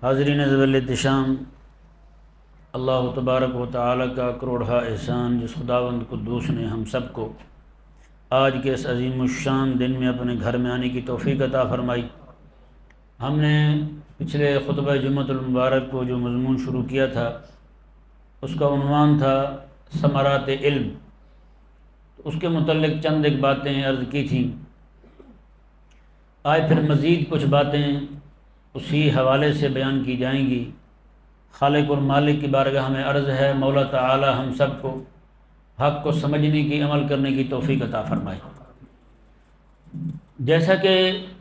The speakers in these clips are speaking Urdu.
حاضرین ذوال احتشام، اللہ تبارک و تعالی کا کروڑہ احسان جس خداوند قدوس نے ہم سب کو آج کے اس عظیم الشان دن میں اپنے گھر میں آنے کی توفیق عطا فرمائی۔ ہم نے پچھلے خطبہ جمعۃ المبارک کو جو مضمون شروع کیا تھا اس کا عنوان تھا ثمرات علم، تو اس کے متعلق چند ایک باتیں عرض کی تھیں۔ آج پھر مزید کچھ باتیں اسی حوالے سے بیان کی جائیں گی۔ خالق اور مالک کی بارگاہ میں عرض ہے مولا تعالی ہم سب کو حق کو سمجھنے کی، عمل کرنے کی توفیق عطا فرمائے۔ جیسا کہ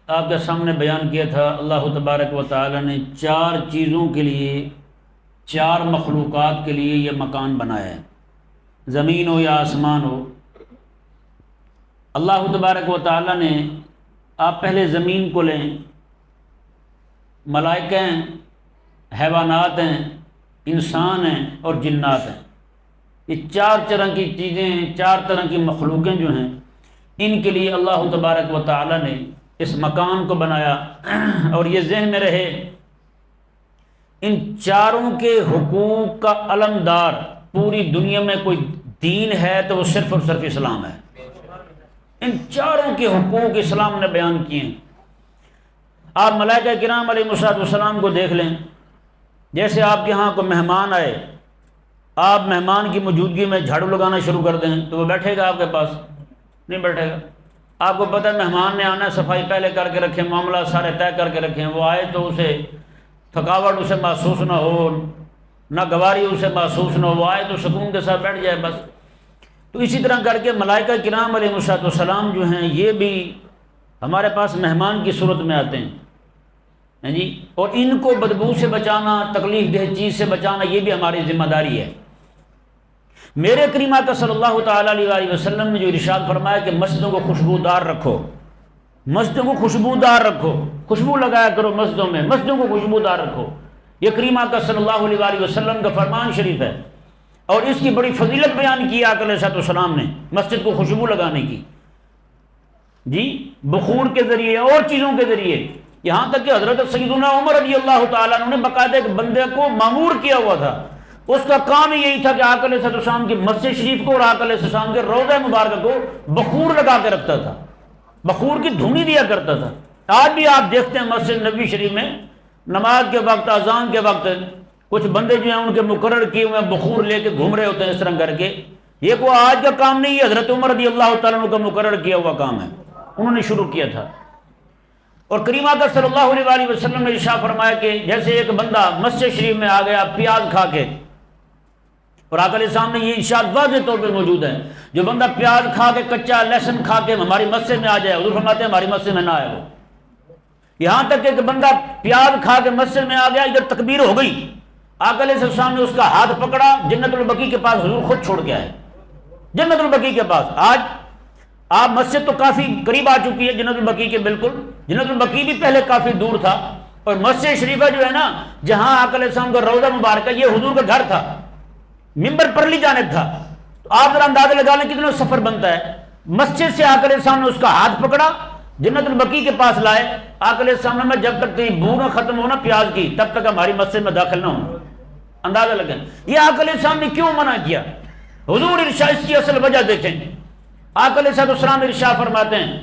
آپ کے سامنے بیان کیا تھا، اللہ تبارک و تعالی نے 4 چیزوں کے لیے، 4 مخلوقات کے لیے یہ مکان بنایا ہے، زمین ہو یا آسمان ہو۔ اللہ تبارک و تعالی نے، آپ پہلے زمین کو لیں، ملائکہ ہیں، حیوانات ہیں، انسان ہیں اور جنات ہیں۔ یہ 4 طرح کی چیزیں ہیں، 4 طرح کی مخلوقیں جو ہیں، ان کے لیے اللہ تبارک و تعالی نے اس مکان کو بنایا۔ اور یہ ذہن میں رہے، ان 4 کے حقوق کا علمدار پوری دنیا میں کوئی دین ہے تو وہ صرف اور صرف اسلام ہے۔ ان 4 کے حقوق اسلام نے بیان کیے ہیں۔ آپ ملائکہ کرام علیہ السلام کو دیکھ لیں، جیسے آپ کے ہاں کوئی مہمان آئے، آپ مہمان کی موجودگی میں جھاڑو لگانا شروع کر دیں تو وہ بیٹھے گا آپ کے پاس؟ نہیں بیٹھے گا۔ آپ کو پتہ ہے مہمان نے آنا، صفائی پہلے کر کے رکھیں، معاملہ سارے طے کر کے رکھیں، وہ آئے تو اسے تھکاوٹ اسے محسوس نہ ہو، نہ گواری اسے محسوس نہ ہو، وہ آئے تو سکون کے ساتھ بیٹھ جائے بس۔ تو اسی طرح کر کے ملائکہ کرام علیہ السلام جو ہیں یہ بھی ہمارے پاس مہمان کی صورت میں آتے ہیں جی، اور ان کو بدبو سے بچانا، تکلیف دہ چیز سے بچانا، یہ بھی ہماری ذمہ داری ہے۔ میرے کریم آقا صلی اللہ تعالیٰ علیہ وسلم نے جو ارشاد فرمایا کہ مسجدوں کو خوشبودار رکھو، مسجدوں کو خوشبودار رکھو، خوشبو لگایا کرو مسجدوں میں، مسجدوں کو خوشبودار رکھو، یہ کریم آقا صلی اللہ علیہ وسلم کا فرمان شریف ہے۔ اور اس کی بڑی فضیلت بیان کی آقا علیہ السلام نے مسجد کو خوشبو لگانے کی، جی، بخور کے ذریعے اور چیزوں کے ذریعے، یہاں تک کہ حضرت سیدنا عمر رضی اللہ تعالیٰ عنہ نے باقاعدہ ایک بندے کو مامور کیا ہوا تھا، اس کا کام ہی یہی تھا کہ آقا علیہ السلام کی مسجد شریف کو اور آقا علیہ السلام کے روضہ مبارکہ کو بخور لگا کے رکھتا تھا، بخور کی دھونی دیا کرتا تھا۔ آج بھی آپ دیکھتے ہیں مسجد نبوی شریف میں نماز کے وقت، اذان کے وقت کچھ بندے جو ہیں ان کے مقرر کیے ہوئے بخور لے کے گھوم رہے ہوتے ہیں اس طرح کر کے۔ یہ کوئی آج کا کام نہیں ہے، حضرت عمر رضی اللہ تعالیٰ عنہ کا مقرر کیا ہوا کام ہے، انہوں نے شروع کیا تھا۔ اور کریم آقا صلی اللہ علیہ وسلم نے ارشاد فرمایا کہ جیسے ایک بندہ مسجد شریف میں آ گیا پیاز کھا کے، اور آقا علیہ السلام نے یہ ارشاد واضح طور پہ موجود ہے، جو بندہ پیاز کھا کے، کچا لہسن کھا کے ہماری مسجد میں آ جائے، حضور فرماتے ہیں ہماری مسجد میں نہ آئے وہ۔ یہاں تک کہ ایک بندہ پیاز کھا کے مسجد میں آ گیا، ادھر تکبیر ہو گئی، آقا علیہ السلام نے اس کا ہاتھ پکڑا، جنت البقیع کے پاس حضور خود چھوڑ کے آئے، جنت البقیع کے پاس۔ آج آپ مسجد تو کافی قریب آ چکی ہے جنت البقیع کے، بالکل جنت البقیع بھی پہلے کافی دور تھا، اور مسجد شریفہ جو ہے نا جہاں آقا علیہ السلام کا روضہ مبارکہ، یہ حضور کا گھر تھا، ممبر پرلی جانب تھا۔ تو آپ ذرا اندازہ لگا لیں کتنا سفر بنتا ہے۔ مسجد سے آقا علیہ السلام نے اس کا ہاتھ پکڑا، جنت البقیع کے پاس لائے، آقا علیہ السلام نے جب تک کہیں بو نہ ختم ہونا پیاز کی تب تک ہماری مسجد میں داخل نہ ہونا۔ اندازہ لگیں یہ آقا علیہ السلام نے کیوں منع کیا، حضور ارشاد، اس کی اصل وجہ دیکھیں۔ آقا علیہ السلام ارشاد فرماتے ہیں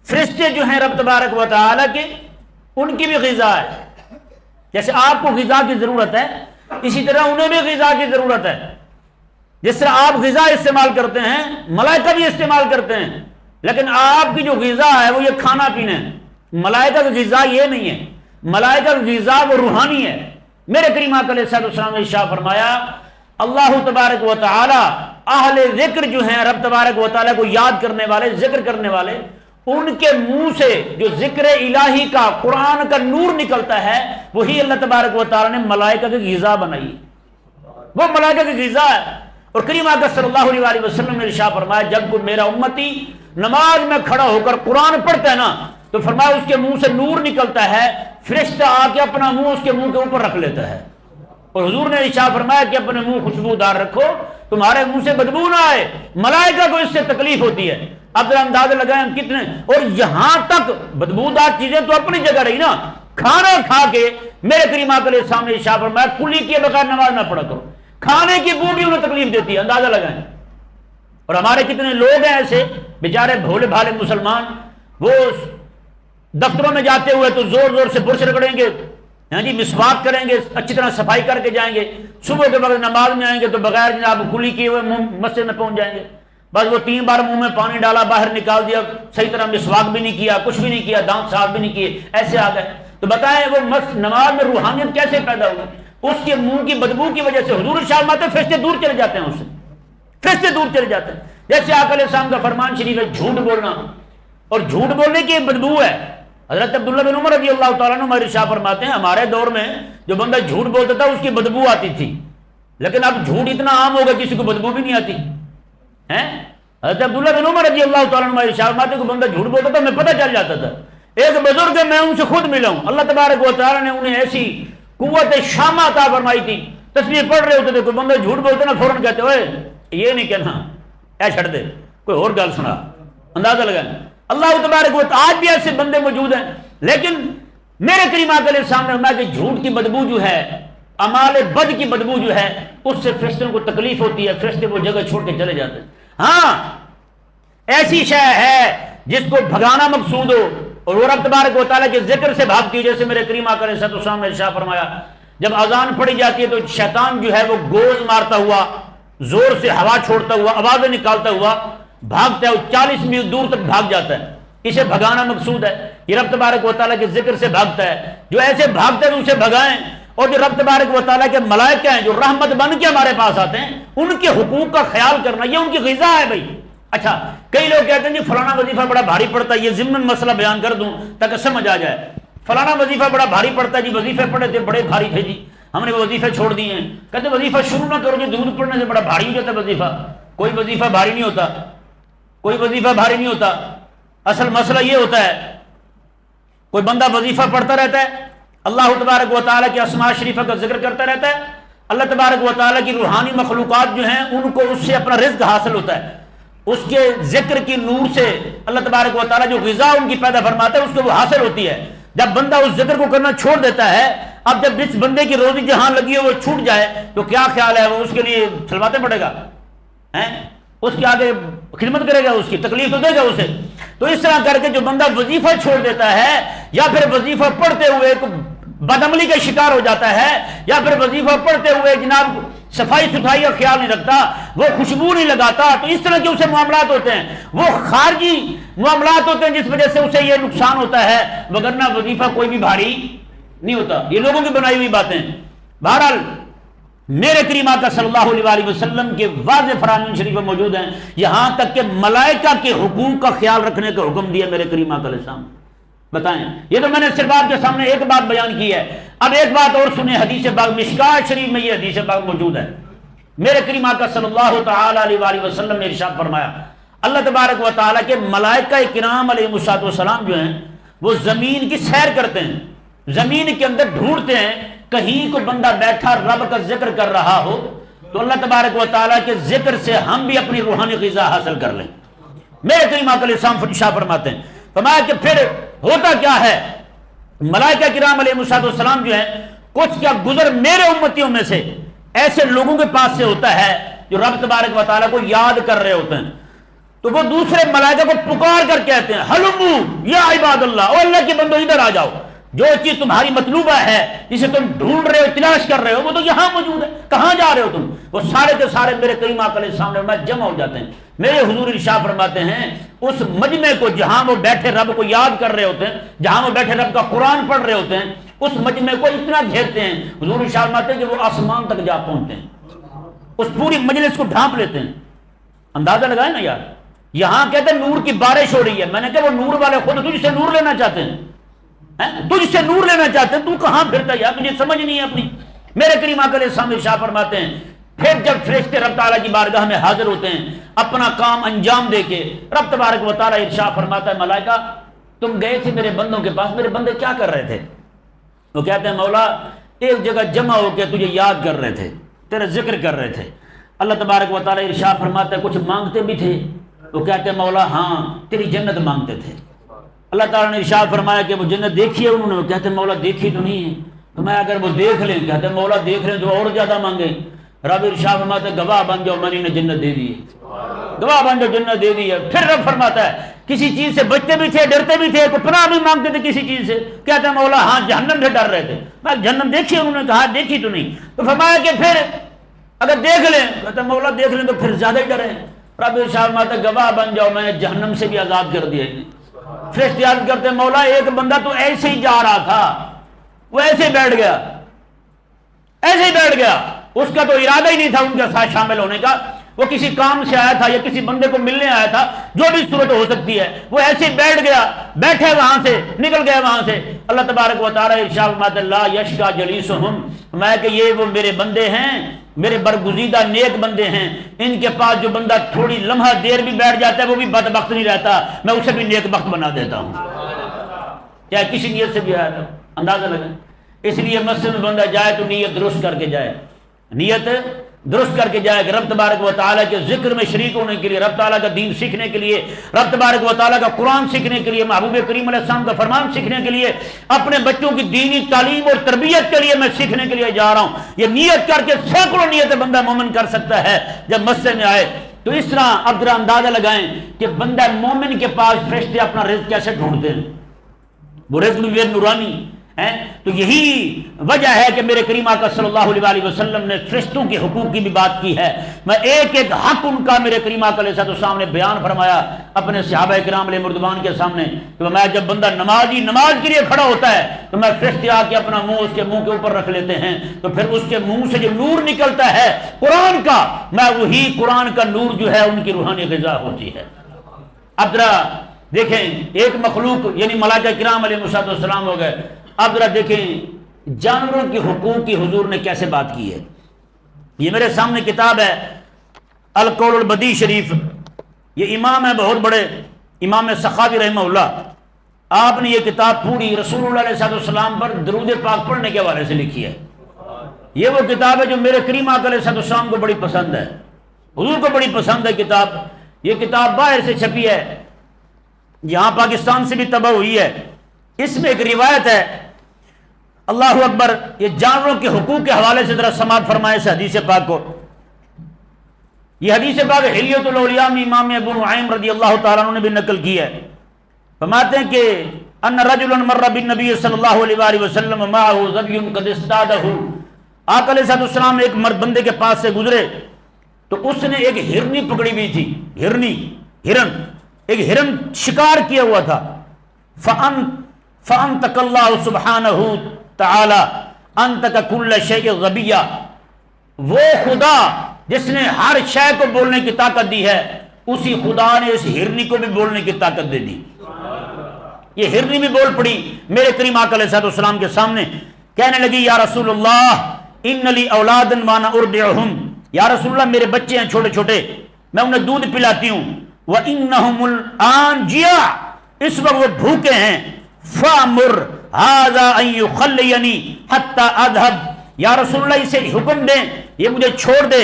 فرشتے جو ہیں رب تبارک و تعالیٰ کے، ان کی بھی غذا ہے، جیسے آپ کو غذا کی ضرورت ہے اسی طرح انہیں بھی غذا کی ضرورت ہے۔ جس طرح آپ غذا استعمال کرتے ہیں ملائکہ بھی استعمال کرتے ہیں، لیکن آپ کی جو غذا ہے وہ یہ کھانا پینا ہے، ملائکہ کی غذا یہ نہیں ہے، ملائکہ کی غذا وہ روحانی ہے۔ میرے کریم آقا علیہ السلام نے ارشاد فرمایا اللہ تبارک و تعالی اہل ذکر جو ہیں رب تبارک و تعالیٰ کو یاد کرنے والے، ذکر کرنے والے، ان کے منہ سے جو ذکر الہی کا، قرآن کا نور نکلتا ہے، وہی اللہ تبارک و تعالیٰ نے ملائکہ کی غذا بنائی، وہ ملائکہ کی غذا ہے۔ اور کریم آقا صلی اللہ علیہ وسلم نے ارشاد فرمایا جب کوئی میرا امتی نماز میں کھڑا ہو کر قرآن پڑھتا ہے نا تو فرمایا اس کے منہ سے نور نکلتا ہے، فرشتہ آ کے اپنا منہ اس کے منہ کے اوپر رکھ لیتا ہے۔ اور حضور نے ارشاد فرمایا کہ اپنے منہ خوشبودار رکھو، تمہارے منہ سے بدبو نہ آئے، ملائکہ کو اس سے تکلیف ہوتی ہے۔ اب ذرا اندازہ لگائیں ہم کتنے، اور یہاں تک بدبودار چیزیں تو اپنی جگہ رہی نا، کھانا کھا کے میرے کریم آقا علیہ السلام نے ارشاد فرمایا کلی کیے بغیر نماز نہ پڑھا کرو. کھانے کی بو بھی انہیں تکلیف دیتی ہے، اندازہ لگائیں. اور ہمارے کتنے لوگ ہیں ایسے بیچارے بھولے بھالے مسلمان، وہ دفتروں میں جاتے ہوئے تو زور زور سے برش رگڑیں گے، ہاں جی مسواک کریں گے، اچھی طرح صفائی کر کے جائیں گے، صبح کے وقت نماز میں آئیں گے تو بغیر جناب کلی کیے ہوئے مسجد میں پہنچ جائیں گے. بس وہ 3 بار منہ میں پانی ڈالا، باہر نکال دیا، صحیح طرح مسواک بھی نہیں کیا، کچھ بھی نہیں کیا، دانت صاف بھی نہیں کیے، ایسے آ گئے. تو بتائیں وہ نماز میں روحانیت کیسے پیدا ہوئی؟ اس کے منہ کی بدبو کی وجہ سے. حضور ارشاد فرماتے ہیں فرشتے دور چلے جاتے ہیں اس سے، فرشتے دور چلے جاتے ہیں. جیسے آقا علیہ السلام کا فرمان شریف ہے جھوٹ بولنا، اور جھوٹ بولنے کی بدبو ہے. حضرت عبداللہ بن عمر رضی اللہ تعالیٰ عنہ ارشاد فرماتے ہیں ہمارے دور میں جو بندہ جھوٹ بولتا تھا اس کی بدبو آتی تھی، لیکن اب جھوٹ اتنا عام ہوگا کسی کو بدبو بھی نہیں آتی ہے. حضرت عبداللہ بن عمر رضی اللہ تعالیٰ عنہ ارشاد فرماتے ہیں کہ بندہ جھوٹ بولتا تھا میں پتہ چل جاتا تھا. ایک بزرگ ہے، میں ان سے خود ملا ہوں، اللہ تبارک و تعالیٰ نے انہیں ایسی قوت شامہ عطا فرمائی تھی، تسبیح پڑھ رہے ہوتے تھے، کوئی بندہ جھوٹ بولتے نا فوراً کہتے اوئے یہ نہیں کہنا، اے چھڑ دے، کوئی اور گل سنا. اندازہ لگائیں اللہ تبارک و تعالیٰ. آج بھی ایسے بندے موجود ہیں، لیکن میرے کریم آقا علیہ السلام نے فرمایا کہ جھوٹ کی بدبو جو ہے، اعمال بد کی بدبو جو ہے، اس سے فرشتوں کو تکلیف ہوتی ہے، فرشتے وہ جگہ چھوڑ کے چلے جاتے ہیں. ہاں ایسی شے ہے جس کو بھگانا مقصود ہو اور وہ رب تبارک و تعالیٰ کے ذکر سے بھاگتی ہے. جیسے میرے کریم آقا علیہ السلام نے ارشاد فرمایا جب اذان پڑھی جاتی ہے تو شیطان جو ہے وہ گوز مارتا ہوا، زور سے ہوا چھوڑتا ہوا، آوازیں نکالتا ہوا بھاگتا ہے، وہ 40 میل دور تک بھاگ جاتا ہے. اسے بھگانا مقصود ہے. یہ رب تبارک و تعالیٰ کے ذکر سے بھاگتا ہے. جو ایسے بھاگتے ہیں اسے بھگائیں. اور جو رب تبارک و تعالیٰ کے ملائکہ ہیں جو رحمت بن کے ہمارے پاس آتے ہیں، ان کے حقوق کا خیال کرنا یہ ان کی غذا ہے بھائی. اچھا کئی لوگ کہتے ہیں جی فلانا وظیفہ بڑا بھاری پڑتا ہے، یہ ضمن مسئلہ بیان کر دوں تاکہ سمجھ آ جائے. فلانا وظیفہ بڑا بھاری پڑتا ہے جی، وظیفے پڑھے تھے بڑے بھاری تھے جی، ہم نے وہ وظیفے چھوڑ دیے ہیں. کہتے وظیفہ شروع نہ کرو جی، دودھ پڑھنے سے بڑا بھاری ہو جاتا ہے وظیفہ. کوئی وظیفہ بھاری نہیں ہوتا، کوئی وظیفہ بھاری نہیں ہوتا. اصل مسئلہ یہ ہوتا ہے کوئی بندہ وظیفہ پڑھتا رہتا ہے، اللہ تبارک و تعالیٰ کے اسماء شریفہ کا ذکر کرتا رہتا ہے، اللہ تبارک و تعالیٰ کی روحانی مخلوقات جو ہیں ان کو اس سے اپنا رزق حاصل ہوتا ہے. اس کے ذکر کی نور سے اللہ تبارک و تعالیٰ جو غذا ان کی پیدا فرماتا ہے اس کو وہ حاصل ہوتی ہے. جب بندہ اس ذکر کو کرنا چھوڑ دیتا ہے، اب جب جس بندے کی روزی جہاں لگی ہو وہ چھوٹ جائے تو کیا خیال ہے، وہ اس کے لیے سلواتے پڑے گا، اس کے آگے خدمت کرے گا، اس کی تکلیف تو دے گا اسے. تو اس طرح کر کے جو بندہ وظیفہ چھوڑ دیتا ہے یا پھر وظیفہ پڑھتے ہوئے بدعملی کا شکار ہو جاتا ہے، یا پھر وظیفہ پڑھتے ہوئے جناب صفائی ستھرائی کا خیال نہیں رکھتا، وہ خوشبو نہیں لگاتا، تو اس طرح کے اسے معاملات ہوتے ہیں، وہ خارجی معاملات ہوتے ہیں جس وجہ سے اسے یہ نقصان ہوتا ہے. وگرنہ وظیفہ کوئی بھی بھاری نہیں ہوتا، یہ لوگوں کی بنائی ہوئی باتیں. بہرحال میرے کریم آقا صلی اللہ علیہ وسلم کے واضح فرامین شریف میں موجود ہیں، یہاں تک کہ ملائکہ کے حقوق کا خیال رکھنے کا حکم دیا میرے کریم آقا علیہ السلام. بتائیں، یہ تو میں نے صرف آپ کے سامنے ایک بات بیان کی ہے. اب ایک بات اور سنیں، حدیث پاک مشکات شریف میں یہ حدیث پاک موجود ہے. میرے کریم آقا صلی اللہ تعالی علیہ وسلم نے ارشاد فرمایا اللہ تبارک و تعالیٰ کے ملائکہ کرام علیہ السلام جو ہیں وہ زمین کی سیر کرتے ہیں، زمین کے اندر ڈھونڈتے ہیں کہیں کو بندہ بیٹھا رب کا ذکر کر رہا ہو تو اللہ تبارک و تعالیٰ کے ذکر سے ہم بھی اپنی روحانی غذا حاصل کر لیں. میرے کریم آقا علیہ السلام ارشاد فرماتے ہیں، فرمایا کہ پھر ہوتا کیا ہے، ملائکہ کرام علیہ السلام جو ہیں کچھ کیا گزر میرے امتیوں میں سے ایسے لوگوں کے پاس سے ہوتا ہے جو رب تبارک و تعالیٰ کو یاد کر رہے ہوتے ہیں، تو وہ دوسرے ملائکہ کو پکار کر کہتے ہیں ہلمو یا عباد اللہ، او اللہ کے بندو ادھر آ جاؤ، جو چیز تمہاری مطلوبہ ہے جسے تم ڈھونڈ رہے ہو تلاش کر رہے ہو وہ تو یہاں موجود ہے، کہاں جا رہے ہو تم؟ وہ سارے کے سارے میرے کریم آقا علیہ السلام نے جمع ہو جاتے ہیں. میرے حضور ارشاد فرماتے ہیں اس مجمع کو جہاں وہ بیٹھے رب کو یاد کر رہے ہوتے ہیں، جہاں وہ بیٹھے رب کا قرآن پڑھ رہے ہوتے ہیں، اس مجمع کو اتنا گھیرتے ہیں، حضور ارشاد فرماتے ہیں کہ وہ آسمان تک جا پہنچتے ہیں، اس پوری مجلس کو ڈھانپ لیتے ہیں. اندازہ لگائے نا یار، یہاں کہتے ہیں نور کی بارش ہو رہی ہے، میں نے کہا وہ نور والے خود تجھ سے نور لینا چاہتے ہیں، تجھ سے نور لینا چاہتے ہیں، تو کہاں پھرتا ہے یار، مجھے سمجھ نہیں ہے اپنی. میرے کریم آقا علیہ السلام ارشاد فرماتے ہیں پھر جب فرشتے رب تعالیٰ کی بارگاہ میں حاضر ہوتے ہیں اپنا کام انجام دے کے، رب تبارک و تعالیٰ ارشاد فرماتا ہے ملائکہ تم گئے تھے میرے بندوں کے پاس، میرے بندے کیا کر رہے تھے؟ وہ کہتے ہیں مولا ایک جگہ جمع ہو کے تجھے یاد کر رہے تھے، تیرا ذکر کر رہے تھے. اللہ تبارک و تعالیٰ ارشاد فرماتا ہے کچھ مانگتے بھی تھے. وہ کہتے ہیں مولا ہاں تیری جنت مانگتے تھے. اللہ تعالیٰ نے ارشاد فرمایا کہ وہ جنت دیکھی ہے انہوں نے، کہتے ہیں مولا دیکھی تو نہیں ہے، تو میں اگر وہ دیکھ لیں، کہتے ہیں مولا دیکھ لیں تو اور زیادہ مانگیں، رب ارشاد فرماتا ہے گواہ بن جاؤ میں نے انہیں جنت دے دی ہے، گواہ بن جاؤ جنت دے دی ہے۔ پھر رب فرماتا ہے کسی چیز سے بچتے بھی تھے، ڈرتے بھی تھے، کوئی پناہ بھی مانگتے تھے کسی چیز سے، کہتے ہیں مولا ہاں جہنم سے ڈر رہے تھے، میں جہنم دیکھی ہے، انہوں نے کہا دیکھی تو نہیں، تو فرمایا کہ پھر اگر دیکھ لیں، کہتے ہیں مولا دیکھ لیں تو پھر زیادہ ہی ڈرے، رب ارشاد فرماتا ہے گواہ بن جاؤ میں نے جہنم سے بھی آزاد کر دیا ہے۔ فرشتے عرض کرتے ہیں مولا ایک بندہ تو ایسے ہی جا رہا تھا، وہ ایسے ہی بیٹھ گیا، ایسے ہی بیٹھ گیا، اس کا تو ارادہ ہی نہیں تھا ان کے ساتھ شامل ہونے کا، وہ کسی کام سے آیا تھا یا کسی بندے کو ملنے آیا تھا، جو بھی صورت ہو سکتی ہے، وہ ایسے ہی بیٹھ گیا، بیٹھے وہاں سے نکل گئے وہاں سے۔ اللہ تبارک و تعالیٰ ارشاد فرماتا ہے لا یشقی جلیسہم، میں کہ یہ وہ میرے بندے ہیں، میرے برگزیدہ نیک بندے ہیں، ان کے پاس جو بندہ تھوڑی لمحہ دیر بھی بیٹھ جاتا ہے وہ بھی بدبخت نہیں رہتا، میں اسے بھی نیک بخت بنا دیتا ہوں، چاہے کسی نیت سے بھی آیا تھا۔ اندازہ لگائیں، اس لیے مسجد میں بندہ جائے تو نیت درست کر کے جائے، نیت درست کر کے جائے کہ رب تبارک و تعالیٰ کے ذکر میں شریک ہونے کے لیے، رب تعالیٰ کا دین سیکھنے کے لیے، رب تبارک و تعالیٰ کا قرآن سیکھنے کے لیے، محبوب کریم علیہ السلام کا فرمان سیکھنے کے لیے، اپنے بچوں کی دینی تعلیم اور تربیت کے لیے میں سیکھنے کے لیے جا رہا ہوں۔ یہ نیت کر کے سینکڑوں نیتیں بندہ مومن کر سکتا ہے جب مسجد میں آئے۔ تو اس طرح اب ذرا اندازہ لگائیں کہ بندہ مومن کے پاس فرشتے اپنا رزق کیسے ڈھونڈتے ہیں، وہ رزق بھی نورانی ہے۔ تو یہی وجہ ہے کہ میرے کریم آقا صلی اللہ علیہ وسلم نے فرشتوں کے حقوق کی بھی بات کی ہے۔ میں ایک ایک حق ان کا میرے کریم آقا علیہ السلام نے بیان فرمایا اپنے صحابہ کرام علیہ مردوان کے سامنے کہ میں جب بندہ نماز کے لیے کھڑا ہوتا ہے تو میں فرشتے آ کے اپنا منہ اس کے منہ کے اوپر رکھ لیتے ہیں، تو پھر اس کے منہ سے جو نور نکلتا ہے قرآن کا، میں وہی قرآن کا نور جو ہے ان کی روحانی غذا ہوتی ہے۔ اب ذرا دیکھیں ایک مخلوق یعنی ملائکہ کرام علیہ السلام ہو گئے، اب ذرا دیکھیں جانوروں کے حقوق کی حضور نے کیسے بات کی ہے۔ یہ میرے سامنے کتاب ہے القول البدیع شریف، یہ امام ہے بہت بڑے امام سخاوی رحمہ اللہ، آپ نے یہ کتاب پوری رسول اللہ علیہ السلام پر درود پاک پڑھنے کے حوالے سے لکھی ہے۔ یہ وہ کتاب ہے جو میرے کریم آقا علیہ السلام کو بڑی پسند ہے، حضور کو بڑی پسند ہے کتاب۔ یہ کتاب باہر سے چھپی ہے، یہاں پاکستان سے بھی طبع ہوئی ہے۔ اس میں ایک روایت ہے، اللہ اکبر، یہ جانوروں کے حقوق کے حوالے سے ذرا سماعت فرمائے اس حدیث پاک کو۔ یہ حدیث پاک حلیۃ الاولیاء میں امام ابو نعیم رضی اللہ تعالیٰ عنہ نے بھی نقل کی ہے۔ فرماتے ہیں کہ ان رجلا مر بالنبی صلی اللہ علیہ وسلم معه ظبی قد استادہ، آقا علیہ السلام ایک مرد بندے کے پاس سے گزرے تو اس نے ایک ہرنی پکڑی ہوئی تھی، ہرن ایک ہرن شکار کیا ہوا تھا۔ فانطق اللہ سبحانہ تعالی انطق کل شیء غبیہ، وہ خدا جس نے ہر شے کو بولنے کی طاقت دی ہے، اسی خدا نے اس ہرنی کو بھی بولنے کی طاقت دے دی۔ یہ ہرنی بھی بول پڑی میرے کریم آقا علیہ السلام کے سامنے، کہنے لگی یا رسول اللہ ان لی اولادا وانا ارضعهم، یا رسول اللہ میرے بچے ہیں چھوٹے چھوٹے، میں انہیں دودھ پلاتی ہوں، وانہم الان جیاع، اس وقت وہ بھوکے ہیں، فامر ھذا ان یخلینی حتی اذهب، یا رسول اللہ اسے حکم دیں یہ مجھے چھوڑ دے،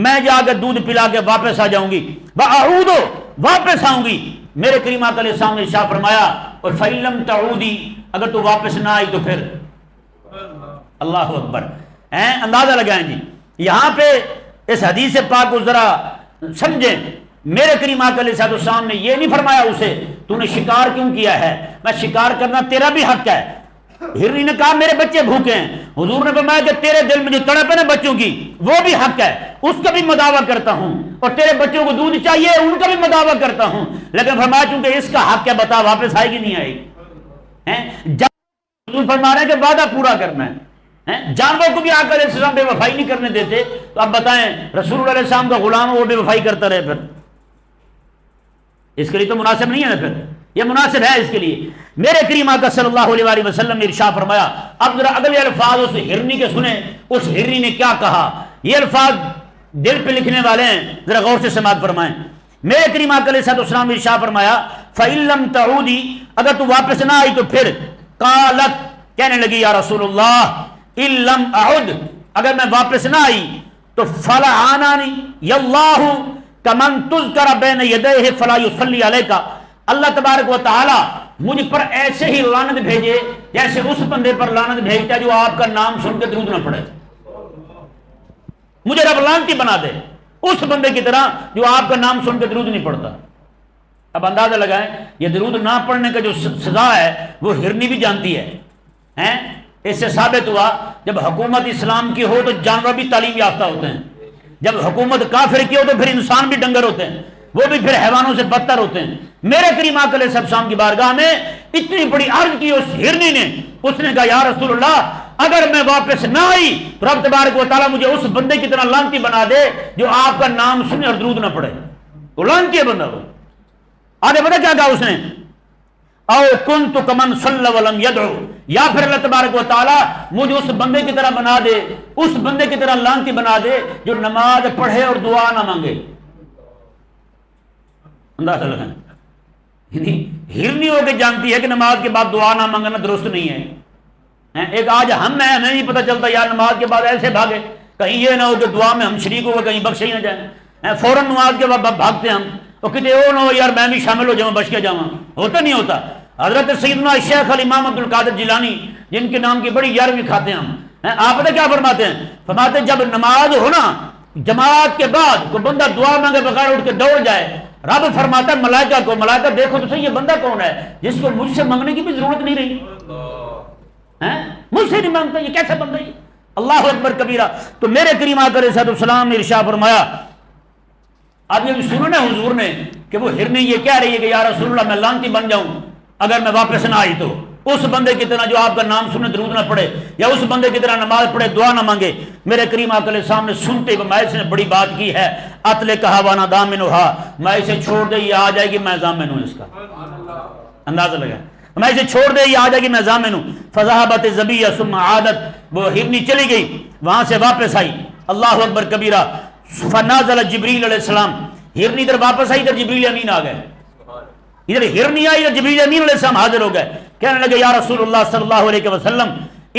میں جا کے دودھ پلا کے واپس آ جاؤں گی، واعود، واپس آؤں گی۔ میرے کریم آقا علیہ السلام نے ارشاد فرمایا اور فإن لم تعودی، اگر تو واپس نہ آئی تو پھر اللہ اکبر۔ اندازہ لگائیں جی، یہاں پہ اس حدیث پاک کو ذرا سمجھیں۔ میرے کریم آقا علیہ السلام نے یہ نہیں فرمایا اسے تو نے شکار کیوں کیا ہے، میں شکار کرنا تیرا بھی حق ہے۔ ہرنی نے کہا میرے بچے بھوکے ہیں، حضور نے فرمایا کہ تیرے دل میں جو تڑپ ہے نا بچوں کی وہ بھی حق ہے، اس کا بھی مداوع کرتا ہوں، اور تیرے بچوں کو دودھ چاہیے ان کا بھی مداوع کرتا ہوں، لیکن فرمایا چونکہ اس کا حق ہے بتا واپس آئے گی نہیں آئے گی۔ حضور فرما رہے ہیں کہ وعدہ پورا کرنا ہے، جانوروں کو بھی آقا علیہ السلام بے وفائی نہیں کرنے دیتے، تو اب بتائیں رسول اللہ علیہ السلام کا غلام وہ بے وفائی کرتا رہے، پھر اس کے لیے تو مناسب نہیں ہے نا، پھر یہ مناسب ہے اس کے لیے۔ میرے کریم آقا صلی اللہ علیہ وسلم نے ارشاد فرمایا، اب ذرا اگلے الفاظ اس ہرنی کے سنیں، اس ہرنی نے کیا کہا، یہ الفاظ دل پہ لکھنے والے ہیں، ذرا غور سے سماعت فرمائیں۔ میرے کریم آقا علیہ السلام نے ارشاد فرمایا فَإِن لَمْ تَعُودِي، اگر تو واپس نہ آئی تو پھر، قالت، کہنے لگی یا رسول اللہ إِن لَمْ أَعُدْ، اگر میں واپس نہ آئی تو فَلَعَانَنِي يَاللَّهُ كَمَنْ تُذْكَرَ بَيْنَ يَدَيْهِ فَلَا يُصَلِّي عَلَيْكَ، اللہ تبارک و تعالی مجھ پر ایسے ہی لعنت بھیجے جیسے اس بندے پر لعنت بھیجتا ہے جو آپ کا نام سن کے درود نہ پڑھے. مجھے رب لعنتی بنا دے اس بندے کی طرح جو آپ کا نام سن کے درود نہیں پڑھتا. اب اندازہ لگائیں یہ درود نہ پڑھنے کا جو سزا ہے وہ ہرنی بھی جانتی ہے. اس سے ثابت ہوا جب حکومت اسلام کی ہو تو جانور بھی تعلیم یافتہ ہوتے ہیں، جب حکومت کافر کی ہو تو پھر انسان بھی ڈنگر ہوتے ہیں، وہ بھی پھر حیوانوں سے بدتر ہوتے ہیں. میرے کریم آقا علیہ السلام کی بارگاہ میں اتنی بڑی عرض کی اس ہرنی نے، اس نے کہا یا رسول اللہ اگر میں واپس نہ آئی تو رب تبارک و تعالیٰ مجھے اس بندے کی طرح لعنتی بنا دے جو آپ کا نام سنے اور درود نہ پڑھے. وہ لعنتی ہے بندہ. وہ آگے پتہ کیا کہا اس نے، او کنت کمن صلی ولم یدعو، یا پھر اللہ تبارک و تعالیٰ مجھے اس بندے کی طرح بنا دے، اس بندے کی طرح لعنتی بنا دے جو نماز پڑھے اور دعا نہ مانگے. اندازہ لگائیں، یعنی ہرنی ہو کے جانتی ہے کہ نماز کے بعد دعا نہ مانگنا درست نہیں ہے. ایک آج ہم ہیں، ہمیں نہیں پتہ چلتا یار نماز کے بعد ایسے بھاگے کہیں یہ نہ ہو کہ دعا میں ہم شریک ہو کہیں بخشے ہی نہ جائیں. فوراً نماز کے بعد بھاگتے ہم اور کہتے او نو یار میں بھی شامل ہو جاؤں بچ کے جاؤں. ہوتا نہیں ہوتا. حضرت سیدنا شیخ الامام عبد القادر جیلانی جن کے نام کی بڑی یارویں کھاتے ہم، آپ پتہ کیا فرماتے ہیں؟ فرماتے ہیں جب نماز ہو نا جماعت کے بعد کوئی بندہ دعا مانگے بغیر اٹھ کے دوڑ جائے، رب فرماتا ہے ملائکہ کو، ملائکہ دیکھو تو صحیح یہ بندہ کون ہے جس کو مجھ سے مانگنے کی بھی ضرورت نہیں رہی، مجھ سے نہیں مانگتا، یہ کیسا بندہ ہے؟ اللہ اکبر کبیرہ. تو میرے کریم آقا علیہ السلام نے ارشاد فرمایا، اب یہ بھی سنو نا حضور نے کہ وہ ہرنی یہ کہہ رہی ہے کہ یا رسول اللہ میں لعنتی بن جاؤں اگر میں واپس نہ آئی تو، اس بندے کی طرح جو آپ کا نام سنے درود نہ پڑھے یا اس بندے کی طرح نماز پڑھے دعا نہ مانگے. میرے کریم آقا علیہ السلام نے سنتے ہوئے میں نے بڑی بات کی ہے، اتلے کہا وانا دامنھا، میں اسے چھوڑ دے یہ آ جائے گی میں ضامن ہوں اس کا. اندازہ لگا، میں اسے چھوڑ دے یہ آ جائے گی میں ضامن ہوں. فذهبت الزبیہ ثم عادت، وہ ہرنی چلی گئی وہاں سے واپس آئی. اللہ اکبر کبیرہ. فنازل جبریل علیہ السلام، ہرنی ادھر واپس آئی، ادھر جبریل امین آ گئے. ادھر ہرنی آئی ادھر جبریل امین علیہ السلام حاضر ہو گئے. کہنے لگے یا رسول اللہ صلی اللہ علیہ وسلم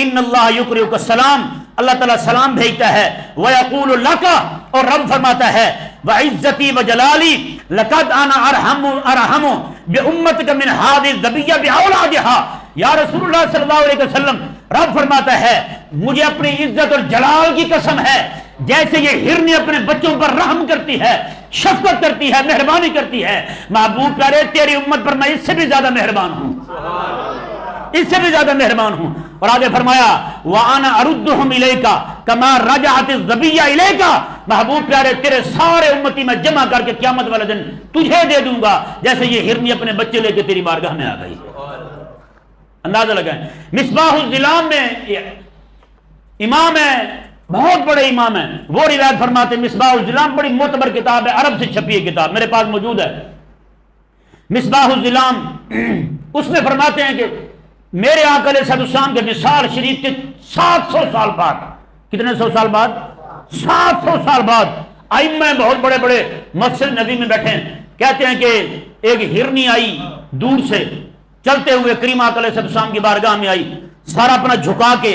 ان اللہ یقرئک السلام، اللہ تعالیٰ سلام بھیجتا ہے. ویقول لک، اور رب فرماتا ہے وعزتی وجلالی لقد انا ارحم بامتک من هذه الذبیہ باولادها. یا رسول اللہ صلی اللہ علیہ وسلم رب فرماتا ہے مجھے اپنی عزت اور جلال کی قسم ہے جیسے یہ ہرنی اپنے بچوں پر رحم کرتی ہے، شفقت کرتی ہے، مہربانی کرتی ہے، محبوب پیارے تیری امت پر میں اس سے بھی زیادہ مہربان ہوں، اس سے بھی زیادہ مہربان ہوں. اور آگے فرمایا وَأَنَا أَرُدُّهُمْ إِلَيْكَ كَمَا رَجَعَتِ الذَّبِيَّةُ إِلَيْكَ، محبوب پیارے تیرے سارے امتی میں جمع کر کے قیامت والے دن تجھے دے دوں گا جیسے یہ ہرنی اپنے بچے لے کے تیری بارگاہ میں آ گئی. اندازہ لگائیں. مصباح الظلام میں امام ہے، بہت بڑے امام ہیں، وہ روایت فرماتے ہیں مصباح الظلام بڑی معتبر کتاب ہے، عرب سے چھپی ہے کتاب، میرے پاس موجود ہے. مصباح الظلام اس میں فرماتے ہیں کہ میرے آقا علیہ السلام کے وصال شریف کے 700 سال بعد، کتنے سو سال بعد؟ 700 سال بعد ائمہ بہت بڑے بڑے مسجد نبی میں بیٹھے ہیں، کہتے ہیں کہ ایک ہرنی آئی دور سے چلتے ہوئے کریم آقا علیہ السلام کی بارگاہ میں آئی، سارا اپنا جھکا کے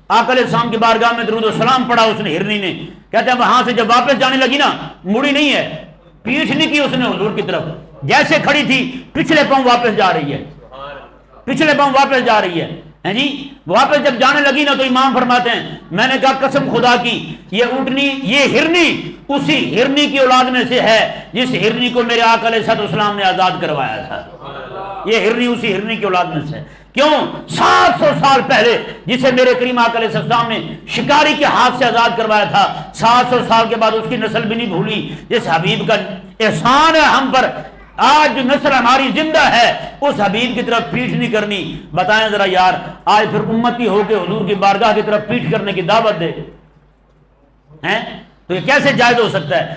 آقا علیہ السلام کی بارگاہ میں درود و سلام پڑھا اس نے ہرنی نے. کہتے ہیں وہاں سے جب واپس جانے لگی نا مڑی نہیں ہے، پیٹھ نہیں کی اس نے حضور کی طرف، جیسے کھڑی تھی پچھلے پاؤں واپس جا رہی ہے، پچھلے پاؤں واپس جا رہی ہے جی. واپس جب جانے لگی نا تو امام فرماتے ہیں میں نے کہا قسم خدا کی یہ اونٹنی یہ ہرنی اسی ہرنی کی اولاد میں سے ہے جس ہرنی کو میرے آقا علیہ السلام نے آزاد کروایا تھا. یہ ہرنی اسی ہرنی کی اولاد میں سے. کیوں؟ 700 سال پہلے جسے میرے کریم آقا علیہ السلام نے شکاری کے ہاتھ سے آزاد کروایا تھا، 700 سال کے بعد اس کی نسل بھی نہیں بھولی. جس حبیب کا احسان ہے ہم پر، آج جو نسل ہماری زندہ ہے اس حبیب کی طرف پیٹھ نہیں کرنی. بتائیں ذرا یار آج پھر امتی ہو کے حضور کی بارگاہ کی طرف پیٹھ کرنے کی دعوت دے ہیں تو یہ کیسے جائز ہو سکتا ہے؟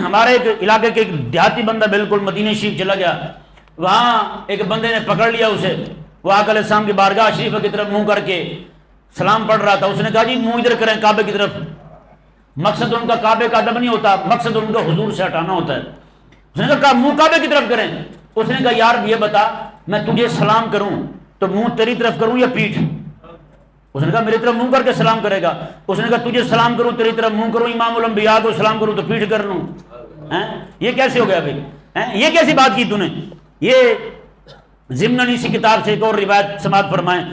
ہمارے ایک علاقے کے ایک دیہاتی بندہ بالکل مدینہ شریف چلا گیا، وہاں ایک بندے نے پکڑ لیا اسے، وہ آقا علیہ السلام کی بارگاہ شریف کی طرف منہ کر کے سلام پڑھ رہا تھا. اس نے کہا جی منہ ادھر کریں کعبے کی طرف. مقصد ان کا کعبے کا ادب نہیں ہوتا، مقصد ان کا حضور سے ہٹانا ہوتا ہے. اس نے کہا منہ کعبے کی طرف کریں. اس نے کہا یار یہ بتا میں تجھے سلام کروں تو منہ تیری طرف کروں یا پیٹھ؟ اس نے کہا میری طرف منہ کر کے سلام کرے گا. اس نے کہا تجھے سلام کروں تیری طرف منہ کروں، امام الانبیاء کو سلام کروں تو پیٹھ کر لوں؟ یہ کیسے ہو گیا بھائی؟ یہ کیسی بات کی تو نے؟ یہ ضمن اسی کتاب سے ایک اور روایت سماعت فرمائیں.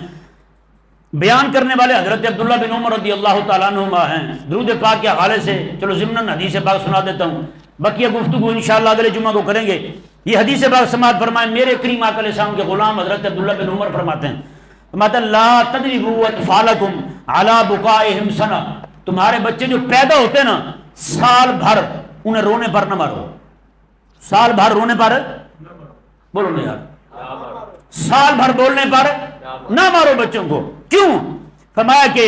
بیان کرنے والے حضرت عبداللہ بن عمر رضی اللہ تعالیٰ عنہما ہیں. درود پاک کے حوالے سے چلو ضمن حدیث پاک سنا دیتا ہوں، بقیہ گفتگو انشاءاللہ اگلے جمعہ کو کریں گے. یہ حدیث پاک سماعت فرمائیں. میرے کریم آقا علیہ السلام کے غلام حضرت عبداللہ بن عمر فرماتے ہیں، لا تضربوا اطفالکم علی بکائہم سنہ، تمہارے بچے جو پیدا ہوتے ہیں نا سال بھر انہیں رونے پر نہ مارو. سال بھر رونے پر بولو نا یار، سال بھر بولنے پر نہ مارو بچوں کو. کیوں؟ فرمایا کہ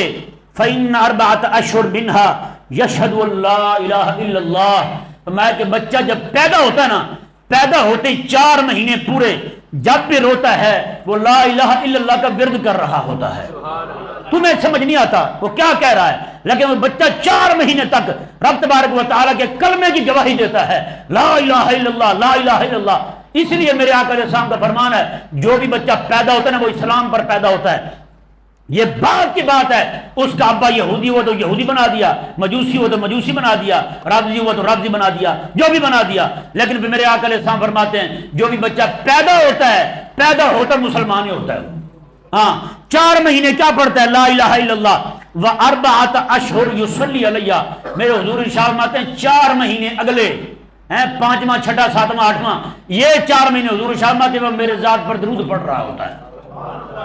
فإن أربعة أشهر منها يشهد أن لا إله إلا الله. فرمایا کہ بچہ جب پیدا ہوتا ہے نا، پیدا ہوتے ہی 4 مہینے پورے جب بھی روتا ہے وہ لا الہ الا اللہ کا ورد کر رہا ہوتا ہے. تمہیں سمجھ نہیں آتا وہ کیا کہہ رہا ہے، لیکن وہ بچہ 4 مہینے تک رب تبارک و تعالیٰ کے کلمے کی گواہی دیتا ہے، لا الہ الا اللہ لا الہ الا اللہ. اس لیے میرے آقا علیہ السلام کا فرمان ہے جو بھی بچہ پیدا ہوتا ہے نا وہ اسلام پر پیدا ہوتا ہے. یہ بات کی بات ہے، اس کا ابا یہودی ہوا تو یہودی بنا دیا، مجوسی ہوا تو مجوسی بنا دیا، رافضی ہوا تو رافضی بنا دیا، جو بھی بنا دیا. لیکن پھر میرے آقا علیہ السلام فرماتے ہیں جو بھی بچہ پیدا ہوتا ہے مسلمان ہی ہوتا ہے. ہاں 4 مہینے کیا پڑھتا ہے لا الہ الا اللہ واربعۃ اشہر یصلی علیہ. میرے حضور ارشاد فرماتے ہیں 4 مہینے اگلے ہیں، 5واں 6واں 7واں 8واں، یہ 4 مہینے حضور ارشاد فرماتے ہیں وہ میرے ذات پر درود پڑھ رہا ہوتا ہے.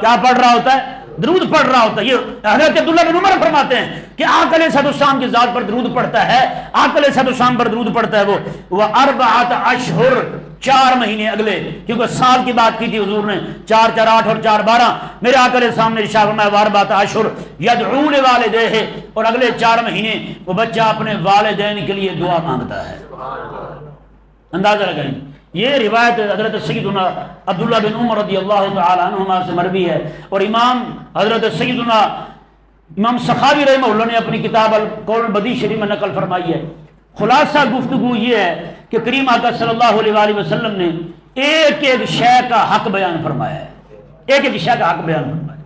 کیا پڑھ رہا ہوتا ہے؟ درود پڑھ رہا ہوتا ہے. یہ حضرت عبداللہ بن عمر فرماتے ہیں کہ آقا علیہ السلام کی ذات پر درود پڑھتا ہے، آقا علیہ السلام پر درود پڑھتا ہے وہ اربعۃ اشہر 4 مہینے اگلے، کیونکہ سال کی بات کی تھی حضور نے، 4 4 8 اور 4 12. میرے آقا علیہ السلام نے ارشاد فرمایا واربعۃ اشہر یدعو لوالدیہ، اور اگلے 4 مہینے وہ بچہ اپنے والدین کے لیے دعا مانگتا ہے. اندازہ لگائیں. یہ روایت حضرت سیدنا عبداللہ بن عمر رضی اللہ تعالی عنہما سے مروی ہے، اور امام حضرت سیدنا امام سخاوی رحمہ اللہ نے اپنی کتاب القول البدیع شریف میں نقل فرمائی ہے. خلاصہ گفتگو یہ ہے کہ کریم آقا صلی اللہ علیہ وآلہ وسلم نے ایک ایک شے کا حق بیان فرمایا ہے، ایک ایک شے کا حق بیان فرمایا.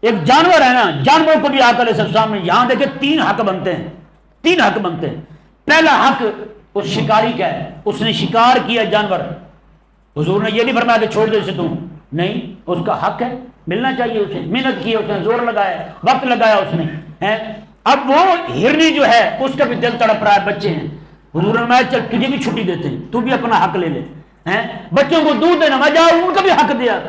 ایک جانور ہے نا، جانوروں کو بھی آقا علیہ السلام نے یہاں دیکھے 3 حق بنتے ہیں، 3 حق بنتے ہیں. پہلا حق اس شکاری کا ہے، اس نے شکار کیا جانور، حضور نے یہ نہیں فرمایا کہ چھوڑ دے اسے تم، نہیں، اس کا حق ہے، ملنا چاہیے اسے. محنت کی، اس نے زور لگایا، وقت لگایا اس نے. اب وہ ہرنی جو ہے اس کا بھی دل تڑپ رہا ہے، بچے ہیں. حضور نے چل تجھے بھی چھٹی دیتے ہیں، تو بھی اپنا حق لے لے. بچوں کو دودھ دینا، میں جاؤ ان کا بھی حق دیا.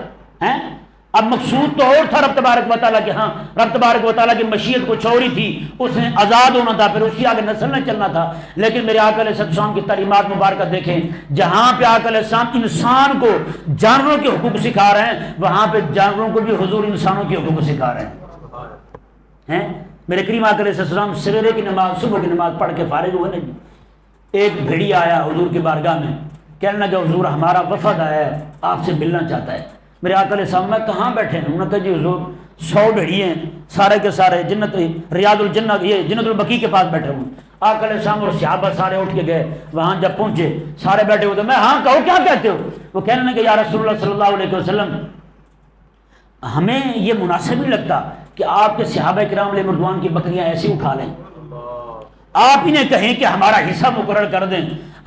اب مقصود تو اور تھا رب تبارک و تعالیٰ کے، ہاں رب تبارک و تعالیٰ کی مشیت کچھ اور ہی تھی، اس نے آزاد ہونا تھا، پھر اس کی آگے نسل نہ چلنا تھا. لیکن میرے آقا علیہ السلام کی تعلیمات مبارکہ دیکھیں، جہاں پہ آقا علیہ السلام انسان کو جانوروں کے حقوق سکھا رہے ہیں، وہاں پہ جانوروں کو بھی حضور انسانوں کے حقوق سکھا رہے ہیں. میرے کریم آقا علیہ السلام سویرے کی نماز، صبح کی نماز پڑھ کے فارغ ہوئے نا جی، ایک بھیڑیا آیا حضور کی بارگاہ میں، کہنے لگا حضور ہمارا وفد آیا ہے، آپ سے ملنا چاہتا ہے. میرے آقا علیہ السلام میں کہاں بیٹھے ہیں؟ انہوں نے کہا جی حضور 100 بھیڑیے ہیں، سارے کے سارے جنت ریاض الجنہ یہ جنت البقیع کے پاس بیٹھے ہوئے. آقا علیہ السلام اور صحابہ سارے اٹھ کے گئے، وہاں جب پہنچے سارے بیٹھے ہوئے. میں ہاں کہو کیا کہتے ہو؟ وہ کہنے لگے کہ یا رسول اللہ صلی اللہ علیہ وسلم ہمیں یہ مناسب نہیں لگتا کہ آپ کے صحابہ کرام علیہ رضوان کی بکریاں ایسے اٹھا لیں، آپ انہیں کہیں کہ ہمارا حصہ مقرر کر دیں،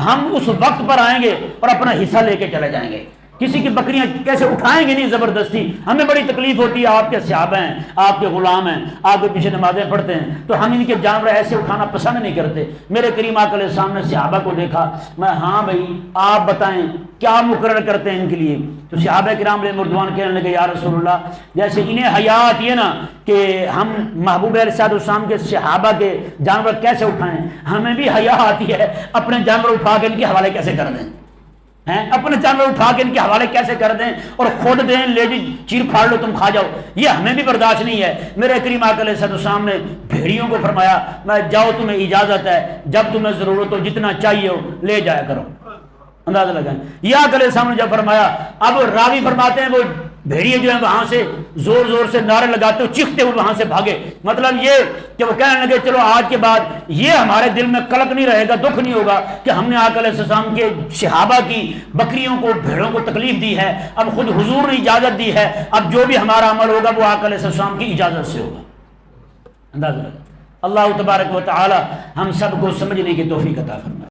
ہم اس وقت پر آئیں گے اور اپنا حصہ لے کے چلے جائیں گے. کسی کی بکریاں کیسے اٹھائیں گے نہیں زبردستی، ہمیں بڑی تکلیف ہوتی ہے، آپ کے صحابہ ہیں، آپ کے غلام ہیں، آپ کے پیچھے نمازیں پڑھتے ہیں، تو ہم ان کے جانور ایسے اٹھانا پسند نہیں کرتے. میرے کریم آقا علیہ السلام نے صحابہ کو دیکھا، میں ہاں بھائی آپ بتائیں کیا مقرر کرتے ہیں ان کے لیے؟ تو صحابہ کرام علیہ رضوان کہنے لگے یا رسول اللہ جیسے انہیں حیات یہ نا کہ ہم محبوب علیہ السلام کے صحابہ کے جانور کیسے اٹھائیں، ہمیں بھی حیا آتی ہے اپنے جانور اٹھا کے ان کے حوالے کیسے کر دیں، اپنے جانور اٹھا کے ان کے حوالے کیسے کر دیں اور خود دیں، لے جی چیر پھاڑ لو تم کھا جاؤ، یہ ہمیں بھی برداشت نہیں ہے. میرے کریم آقا علیہ السلام نے بھیڑیوں کو فرمایا میں جاؤ تمہیں اجازت ہے، جب تمہیں ضرورت ہو جتنا چاہیے ہو لے جایا کرو. اندازہ لگائیں. یہ آقا علیہ السلام نے جب فرمایا، اب راوی فرماتے ہیں وہ بھیڑیے جو ہیں وہاں سے زور زور سے نعرے لگاتے ہوئے چیختے ہوئے وہاں سے بھاگے. مطلب یہ کہ وہ کہنے لگے چلو آج کے بعد یہ ہمارے دل میں قلق نہیں رہے گا، دکھ نہیں ہوگا کہ ہم نے آقا علیہ السلام کے صحابہ کی بکریوں کو بھیڑوں کو تکلیف دی ہے، اب خود حضور نے اجازت دی ہے، اب جو بھی ہمارا عمل ہوگا وہ آقا علیہ السلام کی اجازت سے ہوگا. اندازہ لگا. اللہ تبارک و تعالی ہم سب کو سمجھنے کی توفیق عطا فرمائے.